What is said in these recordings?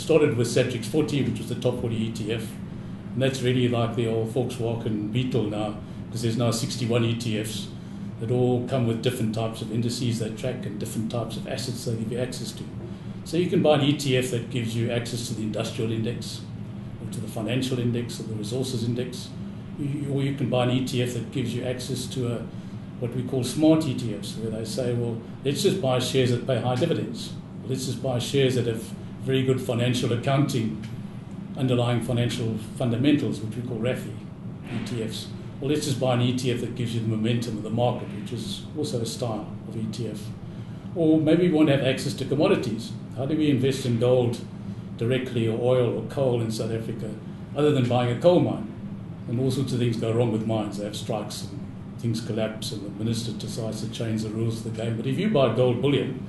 started with Satrix 40, which was the top 40 ETF. And that's really like the old Volkswagen Beetle now, because there's now 61 ETFs that all come with different types of indices they track and different types of assets they give you access to. So you can buy an ETF that gives you access to the industrial index, or to the financial index, or the resources index. Or you can buy an ETF that gives you access to what we call smart ETFs, where they say, well, let's just buy shares that pay high dividends. Let's just buy shares that have very good financial accounting, underlying financial fundamentals, which we call RAFI ETFs. Well, let's just buy an ETF that gives you the momentum of the market, which is also a style of ETF. Or maybe we want to have access to commodities. How do we invest in gold directly, or oil or coal in South Africa, other than buying a coal mine? And all sorts of things go wrong with mines. They have strikes and things collapse, and the minister decides to change the rules of the game. But if you buy gold bullion,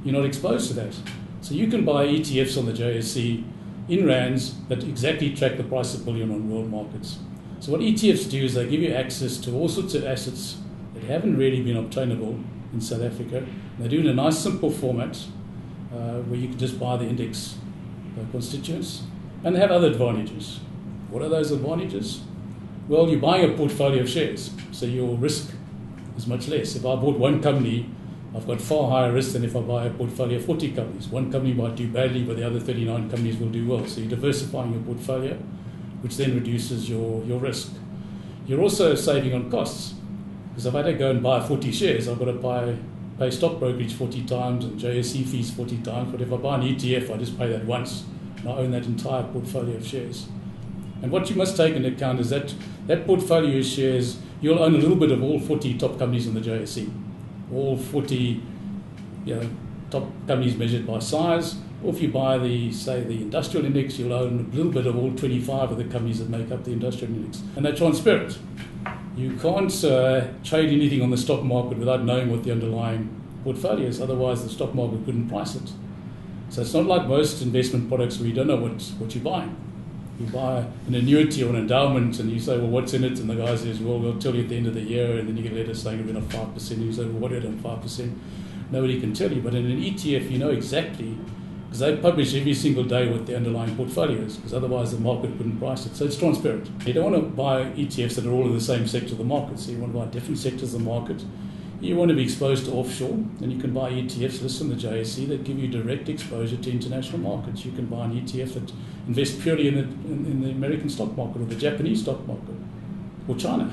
you're not exposed to that. So you can buy ETFs on the JSE in rands that exactly track the price of bullion on world markets. So what ETFs do is they give you access to all sorts of assets that haven't really been obtainable in South Africa. And they do it in a nice simple format where you can just buy the index constituents. And they have other advantages. What are those advantages? Well, you're buying a portfolio of shares, so your risk is much less. If I bought one company, I've got far higher risk than if I buy a portfolio of 40 companies. One company might do badly, but the other 39 companies will do well. So you're diversifying your portfolio, which then reduces your risk. You're also saving on costs, because if I don't go and buy 40 shares, I've got to pay stock brokerage 40 times and JSE fees 40 times. But if I buy an ETF, I just pay that once, and I own that entire portfolio of shares. And what you must take into account is that that portfolio of shares, you'll own a little bit of all 40 top companies in the JSE, all 40 top companies measured by size. Or if you buy the industrial index, you'll own a little bit of all 25 of the companies that make up the industrial index. And they're transparent. You can't trade anything on the stock market without knowing what the underlying portfolio is, otherwise the stock market couldn't price it. So it's not like most investment products where you don't know what you're buying. You buy an annuity or an endowment and you say, well, what's in it? And the guy says, well, we'll tell you at the end of the year, and then you get a letter saying we're going to 5%. And you say, well, what are you doing 5%? Nobody can tell you. But in an ETF, you know exactly, because they publish every single day what the underlying portfolio is, because otherwise the market couldn't price it. So it's transparent. You don't want to buy ETFs that are all in the same sector of the market. So you want to buy different sectors of the market. You want to be exposed to offshore, and you can buy ETFs listed on the JSE that give you direct exposure to international markets. You can buy an ETF that invests purely in the American stock market or the Japanese stock market or China.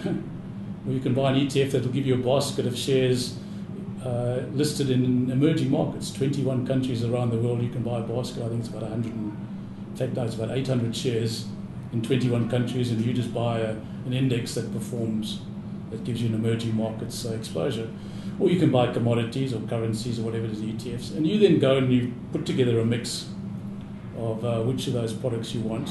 Or you can buy an ETF that will give you a basket of shares listed in emerging markets. 21 countries around the world you can buy a basket. I think it's about 100, in fact no, it's about 800 shares in 21 countries, and you just buy an index that performs, that gives you an emerging markets exposure. Or you can buy commodities or currencies or whatever it is, ETFs, and you then go and you put together a mix of which of those products you want.